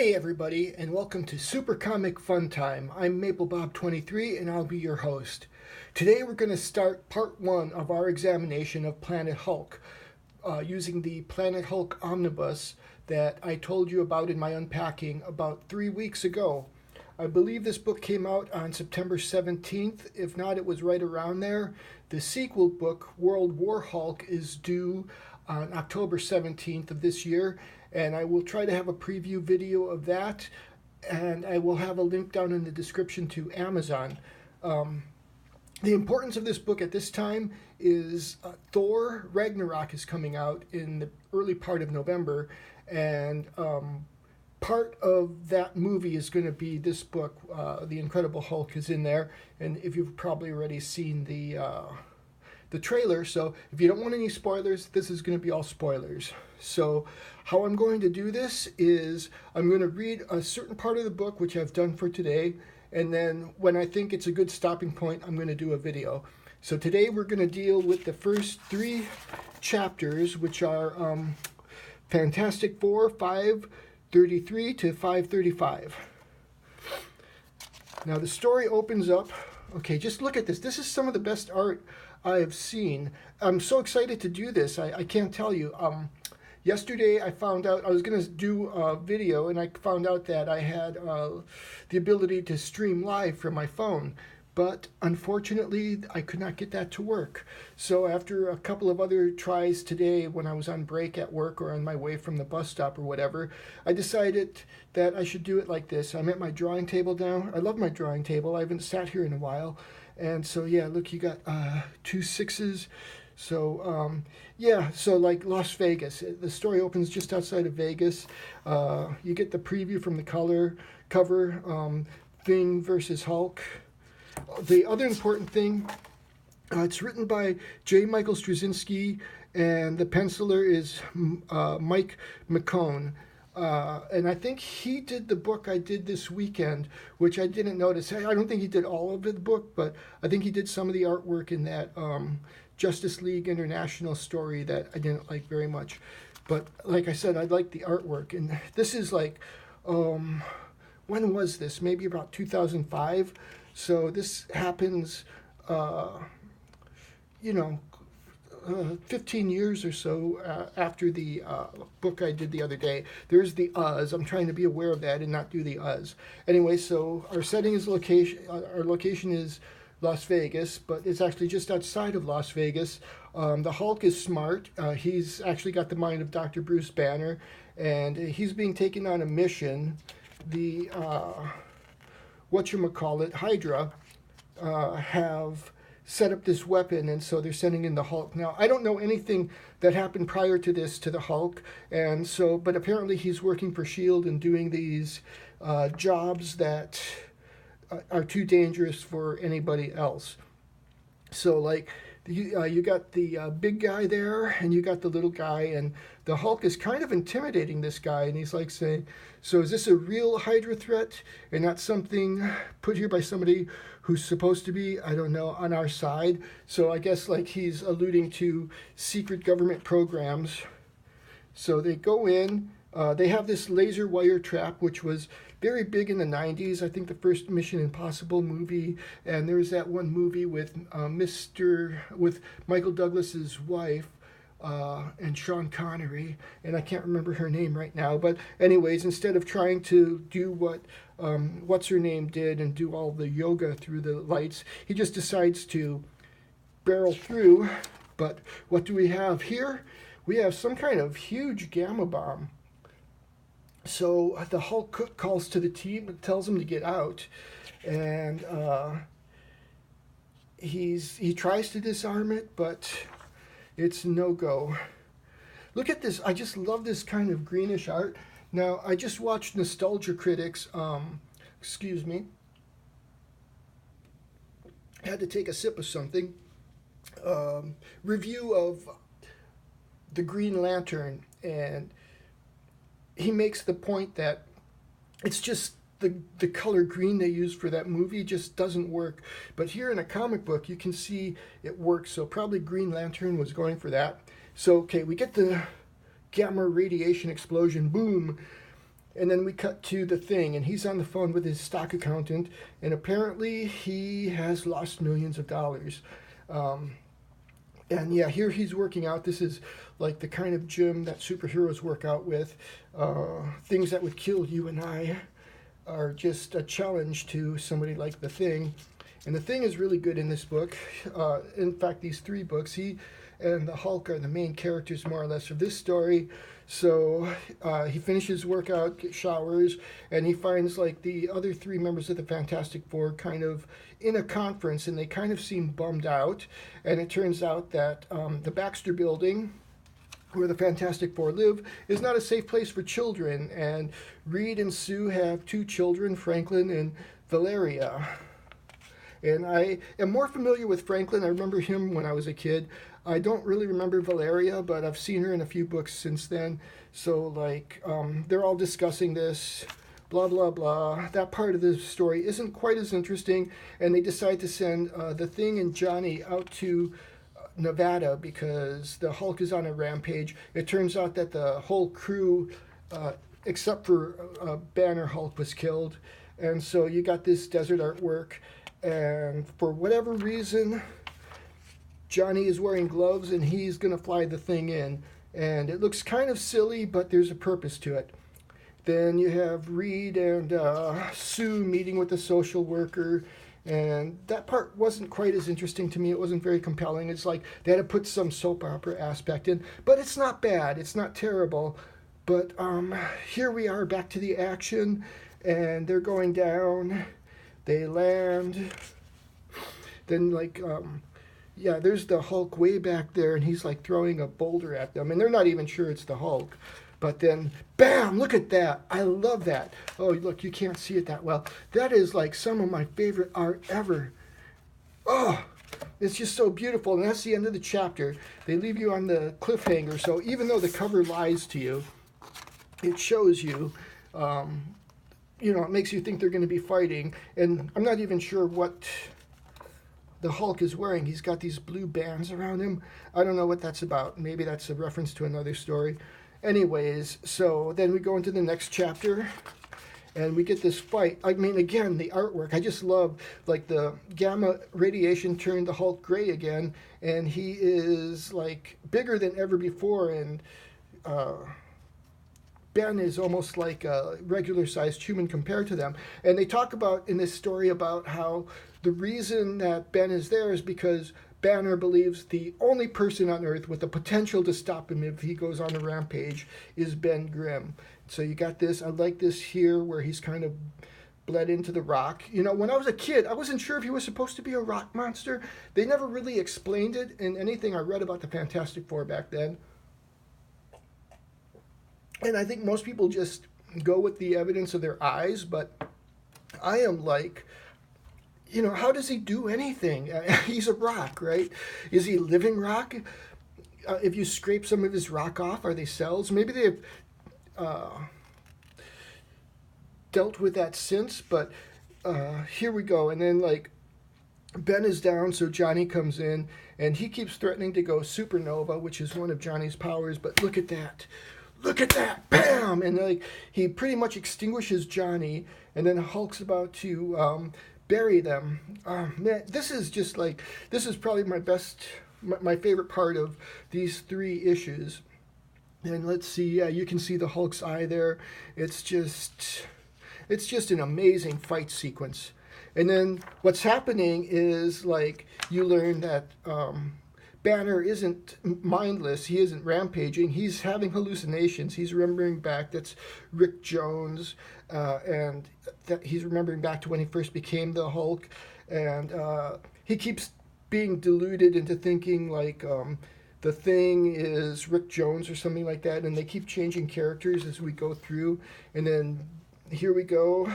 Hey everybody, and welcome to Super Comic Fun Time. I'm MapleBob23 and I'll be your host. Today we're going to start part 1 of our examination of Planet Hulk using the Planet Hulk Omnibus that I told you about in my unpacking about 3 weeks ago. I believe this book came out on September 17th. If not, it was right around there. The sequel book, World War Hulk, is due on October 17th of this year, and I will try to have a preview video of that, and I will have a link down in the description to Amazon. The importance of this book at this time is Thor Ragnarok is coming out in the early part of November, and part of that movie is going to be this book. The Incredible Hulk is in there, and if you've probably already seen the trailer, so if you don't want any spoilers, this is going to be all spoilers. So how I'm going to do this is I'm going to read a certain part of the book, which I've done for today, and then when I think it's a good stopping point, I'm going to do a video. So today we're going to deal with the first 3 chapters, which are Fantastic Four 533 to 535. Now the story opens up. Okay, just look at this. This is some of the best art I have seen. I'm so excited to do this. I can't tell you. Yesterday I found out I was going to do a video, and I found out that I had the ability to stream live from my phone. But unfortunately, I could not get that to work. So after a couple of other tries today, when I was on break at work or on my way from the bus stop or whatever, I decided that I should do it like this. I'm at my drawing table now. I love my drawing table. I haven't sat here in a while. And so, yeah, look, you got 2 6s. So, yeah, so like Las Vegas. The story opens just outside of Vegas. You get the preview from the cover, Thing versus Hulk. The other important thing, it's written by J. Michael Straczynski, and the penciler is Mike McCone. And I think he did the book I did this weekend, which I didn't notice. I don't think he did all of the book, but I think he did some of the artwork in that Justice League International story that I didn't like very much. But like I said, I like the artwork. And this is like, when was this? Maybe about 2005. So this happens, 15 years or so after the book I did the other day. There's the us. I'm trying to be aware of that and not do the us. Anyway, so our setting is our location is Las Vegas, but it's actually just outside of Las Vegas. The Hulk is smart. He's actually got the mind of Dr. Bruce Banner, and he's being taken on a mission. The Hydra have set up this weapon, and so they're sending in the Hulk. Now, I don't know anything that happened prior to this to the Hulk, and so, but apparently he's working for S.H.I.E.L.D. and doing these jobs that are too dangerous for anybody else. So, like, you got the big guy there, and you got the little guy, and the Hulk is kind of intimidating this guy, and he's like saying, so is this a real Hydra threat, and not something put here by somebody who's supposed to be, I don't know, on our side? So I guess like he's alluding to secret government programs. So they go in, they have this laser wire trap, which was very big in the 90s. I think the first Mission Impossible movie, and there's that one movie with with Michael Douglas's wife, and Sean Connery, and I can't remember her name right now. But anyways, instead of trying to do what what's her name did and do all the yoga through the lights, he just decides to barrel through. But what do we have here? We have some kind of huge gamma bomb. So the Hulk calls to the team and tells them to get out, and he tries to disarm it, but it's no-go. Look at this. I just love this kind of greenish art. Now, I just watched Nostalgia Critics, excuse me, had to take a sip of something, review of the Green Lantern, and he makes the point that it's just the color green they used for that movie just doesn't work. But here in a comic book, you can see it works. So probably Green Lantern was going for that. So, okay, we get the gamma radiation explosion, boom. And then we cut to the Thing, and he's on the phone with his stock accountant, and apparently he has lost millions of dollars. Um, and yeah, here he's working out. This is like the kind of gym that superheroes work out with. Things that would kill you and I are just a challenge to somebody like the Thing. And the Thing is really good in this book. In fact, these three books, he and the Hulk are the main characters, more or less, of this story. So he finishes workout, showers, and he finds like the other three members of the Fantastic Four kind of in a conference, and they kind of seem bummed out. And it turns out that the Baxter Building, where the Fantastic Four live, is not a safe place for children. And Reed and Sue have two children, Franklin and Valeria. And I am more familiar with Franklin. I remember him when I was a kid. I don't really remember Valeria, but I've seen her in a few books since then. So, like, they're all discussing this, blah, blah, blah. That part of the story isn't quite as interesting, and they decide to send the Thing and Johnny out to Nevada because the Hulk is on a rampage. It turns out that the whole crew, except for Banner Hulk, was killed. And so you got this desert artwork, and for whatever reason, Johnny is wearing gloves and he's going to fly the Thing in. And it looks kind of silly, but there's a purpose to it. Then you have Reed and Sue meeting with the social worker. And that part wasn't quite as interesting to me. It wasn't very compelling. It's like they had to put some soap opera aspect in. But it's not bad. It's not terrible. But here we are back to the action. And they're going down. They land. Then, like... yeah, there's the Hulk way back there, and he's like throwing a boulder at them, and they're not even sure it's the Hulk. But then, bam, look at that. I love that. Oh, look, you can't see it that well. That is like some of my favorite art ever. Oh, it's just so beautiful, and that's the end of the chapter. They leave you on the cliffhanger, so even though the cover lies to you, it shows you, it makes you think they're going to be fighting, and I'm not even sure what the Hulk is wearing. He's got these blue bands around him. I don't know what that's about. Maybe that's a reference to another story. Anyways, so then we go into the next chapter, and we get this fight. I mean, again, the artwork. I just love, like, the gamma radiation turned the Hulk gray again, and he is, like, bigger than ever before, and Ben is almost like a regular-sized human compared to them. And they talk about, in this story, about how the reason that Ben is there is because Banner believes the only person on Earth with the potential to stop him if he goes on a rampage is Ben Grimm. So you got this. I like this here where he's kind of bled into the rock. When I was a kid, I wasn't sure if he was supposed to be a rock monster. They never really explained it in anything I read about the Fantastic Four back then. And I think most people just go with the evidence of their eyes, but I am like... how does he do anything? He's a rock, right? Is he living rock? If you scrape some of his rock off, are they cells? Maybe they've dealt with that since, but here we go. And then, like, Ben is down, so Johnny comes in, and he keeps threatening to go supernova, which is one of Johnny's powers, but look at that. Look at that! Bam! And, like, he pretty much extinguishes Johnny, and then Hulk's about to... bury them. Man, this is just like, this is probably my favorite part of these three issues. And let's see, yeah, you can see the Hulk's eye there. It's just an amazing fight sequence. And then what's happening is, like, you learn that Banner isn't mindless. He isn't rampaging. He's having hallucinations. He's remembering back. That's Rick Jones. And that he's remembering back to when he first became the Hulk. And he keeps being deluded into thinking, like, the Thing is Rick Jones or something like that. And they keep changing characters as we go through. And then here we go.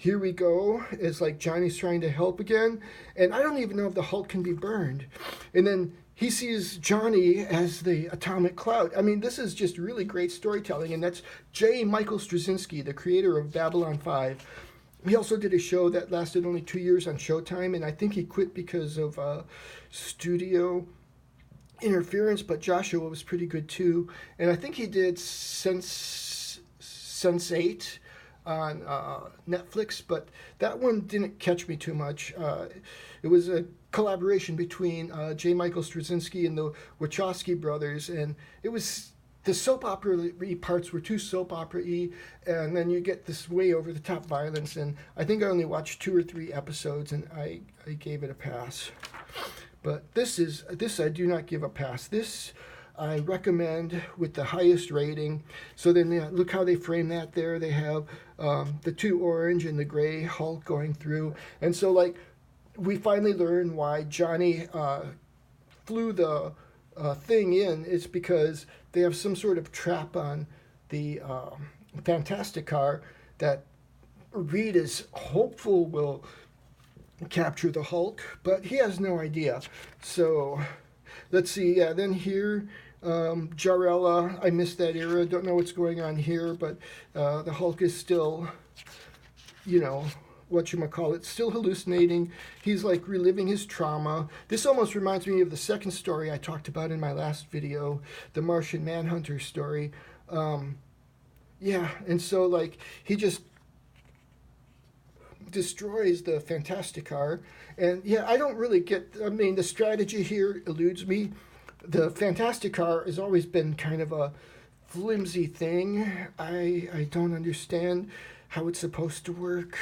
It's like Johnny's trying to help again. And I don't even know if the Hulk can be burned. And then he sees Johnny as the atomic cloud. I mean, this is just really great storytelling. And that's J. Michael Straczynski, the creator of Babylon 5. He also did a show that lasted only 2 years on Showtime. And I think he quit because of studio interference. But Joshua was pretty good too. And I think he did Sense8 on Netflix, but that one didn't catch me too much. It was a collaboration between J. Michael Straczynski and the Wachowski brothers, and it was the soap opera-y parts were too soap opera-y, and then you get this way over-the-top violence, and I think I only watched 2 or 3 episodes, and I gave it a pass. But this I do not give a pass. This I recommend with the highest rating. So then look how they frame that there. They have the 2 orange and the gray Hulk going through. And so like we finally learn why Johnny flew the thing in. It's because they have some sort of trap on the Fantasticar that Reed is hopeful will capture the Hulk, but he has no idea. So let's see. Yeah, then here, Jarella. I missed that era. Don't know what's going on here, but the Hulk is still, you know, whatchamacallit, still hallucinating. He's like reliving his trauma. This almost reminds me of the second story I talked about in my last video, the Martian Manhunter story. Yeah, and so like he just destroys the Fantasticar, and yeah, I don't really get, I mean, the strategy here eludes me. The Fantasticar has always been kind of a flimsy thing. I don't understand how it's supposed to work,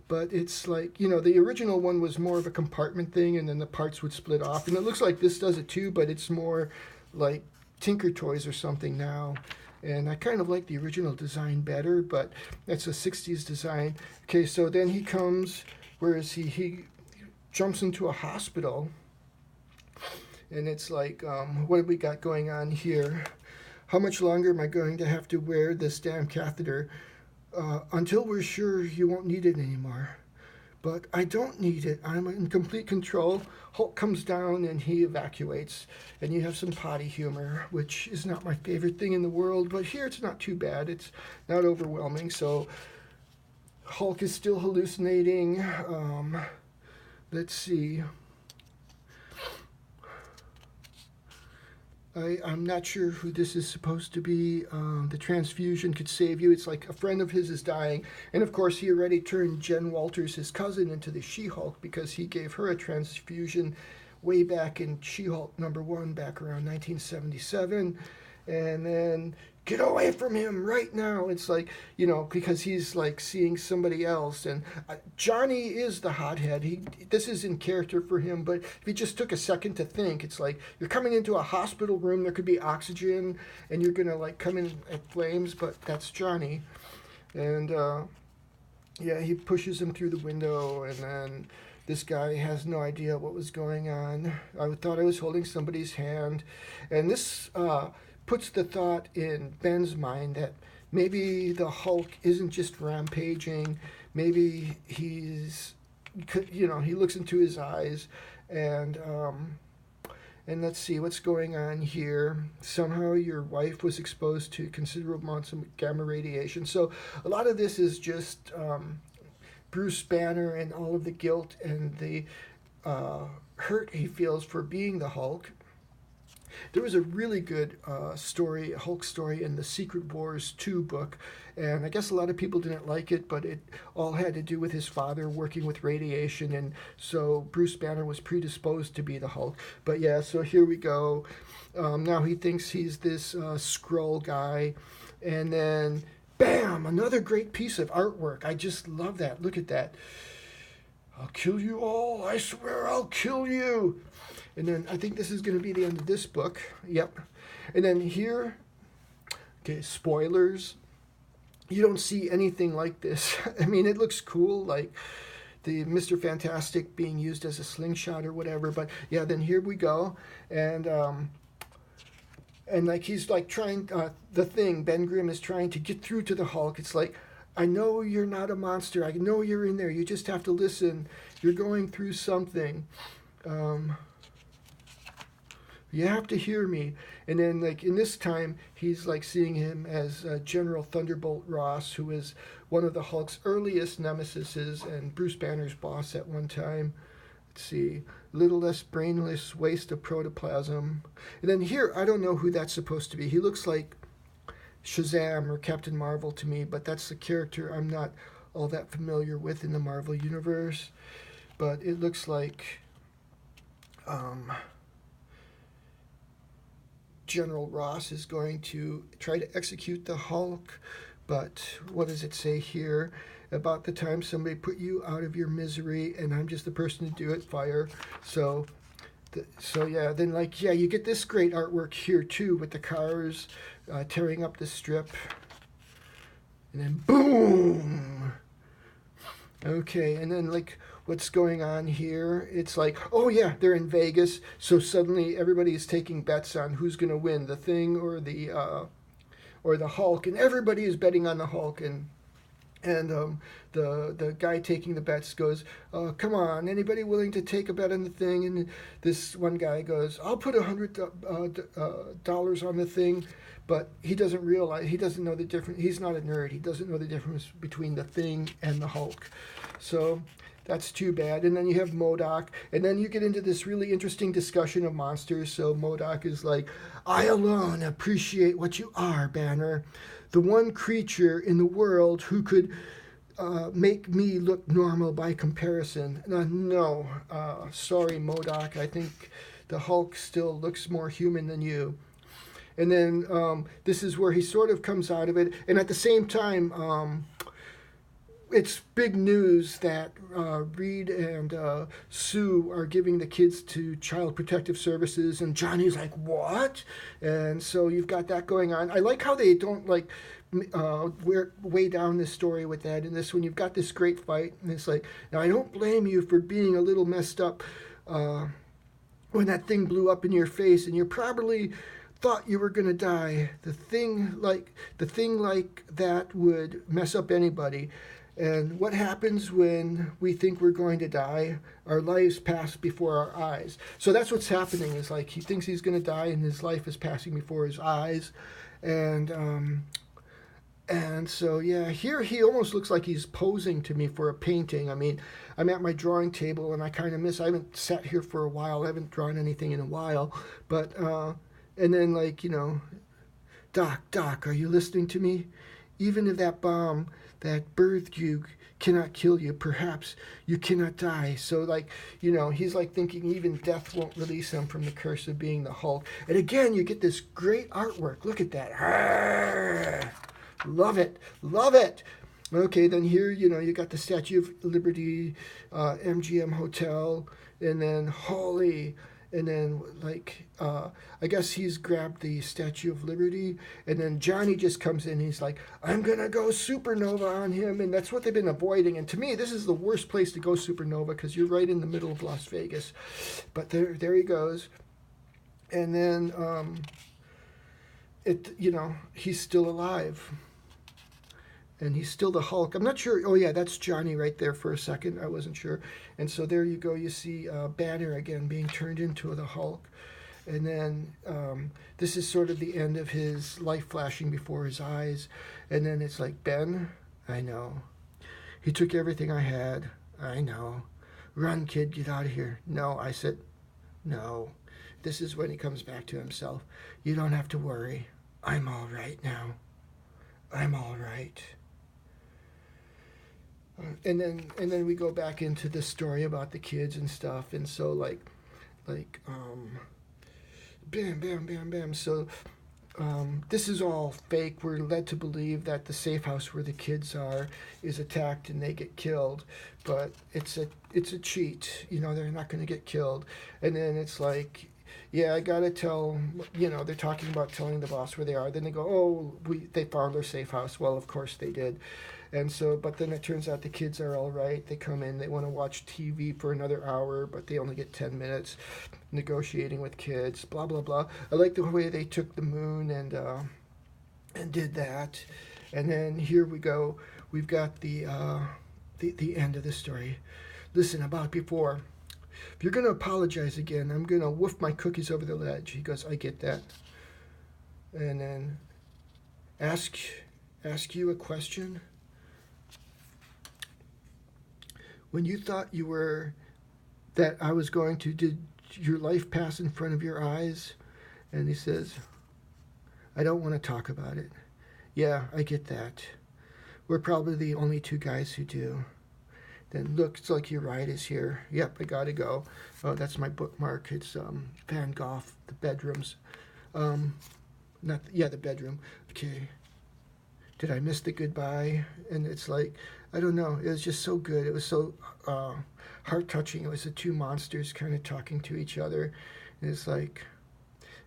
but it's like, you know, the original one was more of a compartment thing, and then the parts would split off, and it looks like this does it too, but it's more like Tinker Toys or something now. And I kind of like the original design better, but that's a 60s design. Okay, so then he comes, where is he? He jumps into a hospital. And it's like, what have we got going on here? How much longer am I going to have to wear this damn catheter? Until we're sure you won't need it anymore. But I don't need it. I'm in complete control. Hulk comes down and he evacuates. And you have some potty humor, which is not my favorite thing in the world. But here it's not too bad. It's not overwhelming. So Hulk is still hallucinating. Let's see. I'm not sure who this is supposed to be. The transfusion could save you. It's like a friend of his is dying. And of course, he already turned Jen Walters, his cousin, into the She-Hulk because he gave her a transfusion way back in She-Hulk #1 back around 1977. And then, get away from him right now. It's like, you know, because he's like seeing somebody else. And Johnny is the hothead. This is in character for him, but if he just took a second to think, it's like you're coming into a hospital room, there could be oxygen, and you're gonna like come in at flames, but that's Johnny. And yeah, he pushes him through the window, and then this guy has no idea what was going on. I thought I was holding somebody's hand, and this puts the thought in Ben's mind that maybe the Hulk isn't just rampaging. Maybe he's, you know, he looks into his eyes, and let's see what's going on here. Somehow your wife was exposed to considerable amounts of gamma radiation. So a lot of this is just Bruce Banner and all of the guilt and the hurt he feels for being the Hulk. There was a really good story, a Hulk story in the Secret Wars 2 book, and I guess a lot of people didn't like it, but it all had to do with his father working with radiation, and so Bruce Banner was predisposed to be the Hulk. But yeah, so here we go. Now he thinks he's this Skrull guy, and then bam, another great piece of artwork. I just love that. Look at that. I'll kill you all. I swear I'll kill you. And then I think this is going to be the end of this book. Yep. And then here, okay, spoilers. You don't see anything like this. I mean, it looks cool, like the Mr. Fantastic being used as a slingshot or whatever. But yeah, then here we go. And like he's like trying, the thing, Ben Grimm is trying to get through to the Hulk. It's like, I know you're not a monster. I know you're in there. You just have to listen. You're going through something. You have to hear me. And then, like, in this time, he's, like, seeing him as General Thunderbolt Ross, who is one of the Hulk's earliest nemesises and Bruce Banner's boss at one time. Let's see. Little less brainless waste of protoplasm. And then here, I don't know who that's supposed to be. He looks like Shazam or Captain Marvel to me, but that's the character I'm not all that familiar with in the Marvel universe. But it looks like General Ross is going to try to execute the Hulk, but what does it say here? About the time somebody put you out of your misery, and I'm just the person to do it, fire. So yeah, then like, yeah, you get this great artwork here too with the cars tearing up the strip. And then boom! Okay, and then like what's going on here? It's like, oh yeah, they're in Vegas, so suddenly everybody is taking bets on who's going to win, the Thing or the Hulk, and everybody is betting on the Hulk, and the guy taking the bets goes, come on, anybody willing to take a bet on the Thing? And this one guy goes, I'll put $100 on the Thing, but he doesn't realize, he doesn't know the difference. He's not a nerd. He doesn't know the difference between the Thing and the Hulk. So that's too bad. And then you have MODOK, and then you get into this really interesting discussion of monsters. So MODOK is like, I alone appreciate what you are, Banner. The one creature in the world who could make me look normal by comparison. No, sorry, MODOK. I think the Hulk still looks more human than you. And then this is where he sort of comes out of it. And at the same time, it's big news that Reed and Sue are giving the kids to Child Protective Services, and Johnny's like, what? And so you've got that going on. I like how they don't like way down this story with that. In this one, you've got this great fight, and it's like, now I don't blame you for being a little messed up when that thing blew up in your face, and you probably thought you were going to die. The thing like that would mess up anybody. And what happens when we think we're going to die? Our lives pass before our eyes. So that's what's happening, is like he thinks he's going to die and his life is passing before his eyes. And so, yeah, here he almost looks like he's posing to me for a painting. I mean, I'm at my drawing table and I kind of miss, I haven't sat here for a while. I haven't drawn anything in a while. But, and then like, Doc, are you listening to me? Even if that bomb that birthed you cannot kill you, perhaps you cannot die. So like, he's like thinking even death won't release him from the curse of being the Hulk. And again, you get this great artwork. Look at that. Arrgh! Love it. Okay, then here, you got the Statue of Liberty, MGM Hotel, and then holy. And then, like, I guess he's grabbed the Statue of Liberty. And then Johnny just comes in. And he's like, I'm going to go supernova on him. And that's what they've been avoiding. And to me, this is the worst place to go supernova because you're right in the middle of Las Vegas. But there he goes. And then, he's still alive. And he's still the Hulk. I'm not sure. Oh, yeah, that's Johnny right there for a second. I wasn't sure. And so there you go. You see Banner again being turned into the Hulk. And then this is sort of the end of his life flashing before his eyes. And then it's like, Ben, I know. He took everything I had. I know. Run, kid, get out of here. No, I said, no. This is when he comes back to himself. You don't have to worry. I'm all right now. I'm all right. And then we go back into the story about the kids and stuff, and so like bam. So this is all fake. We're led to believe that the safe house where the kids are is attacked and they get killed, but it's a cheat. They're not going to get killed. And then it's like, yeah, I gotta tell. They're talking about telling the boss where they are. Then they go, oh, they found our safe house. Well, of course they did. And so, but then it turns out the kids are all right. They come in, they want to watch TV for another hour, but they only get 10 minutes negotiating with kids, blah, blah, blah. I like the way they took the moon and did that. And then here we go. We've got the end of the story. Listen, about before. If you're going to apologize again, I'm going to woof my cookies over the ledge. He goes, I get that. And then ask you a question. When you thought that I was going to, did your life pass in front of your eyes? And he says, I don't want to talk about it. Yeah, I get that. We're probably the only two guys who do. Then looks like your ride is here. Yep, I gotta go. Oh, that's my bookmark. It's Van Gogh, the bedrooms. Um, not yeah, the bedroom. Okay. Did I miss the goodbye? And it's like, I don't know. It was just so good. It was so heart touching. It was the two monsters kind of talking to each other. And it's like,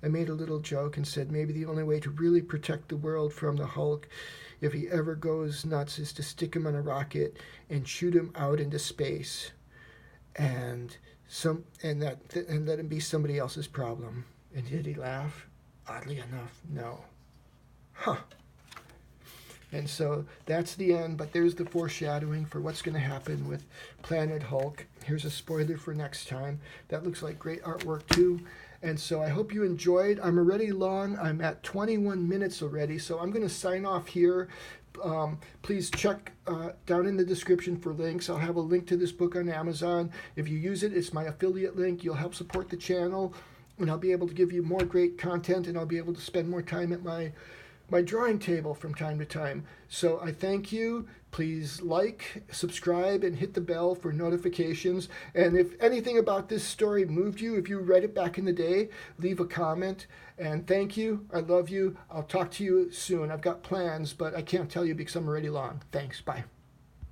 I made a little joke and said maybe the only way to really protect the world from the Hulk, if he ever goes nuts, is to stick him on a rocket and shoot him out into space, and and let him be somebody else's problem. And did he laugh? Oddly enough, no. Huh. And so that's the end, but there's the foreshadowing for what's going to happen with Planet Hulk. Here's a spoiler for next time. That looks like great artwork too. And so I hope you enjoyed. I'm already long. I'm at 21 minutes already, so I'm going to sign off here. Please check down in the description for links. I'll have a link to this book on Amazon. If you use it, it's my affiliate link. You'll help support the channel, and I'll be able to give you more great content, and I'll be able to spend more time at my drawing table from time to time. So I thank you. Please like, subscribe, and hit the bell for notifications. And if anything about this story moved you, if you read it back in the day, leave a comment. And thank you. I love you. I'll talk to you soon. I've got plans, but I can't tell you because I'm already long. Thanks. Bye.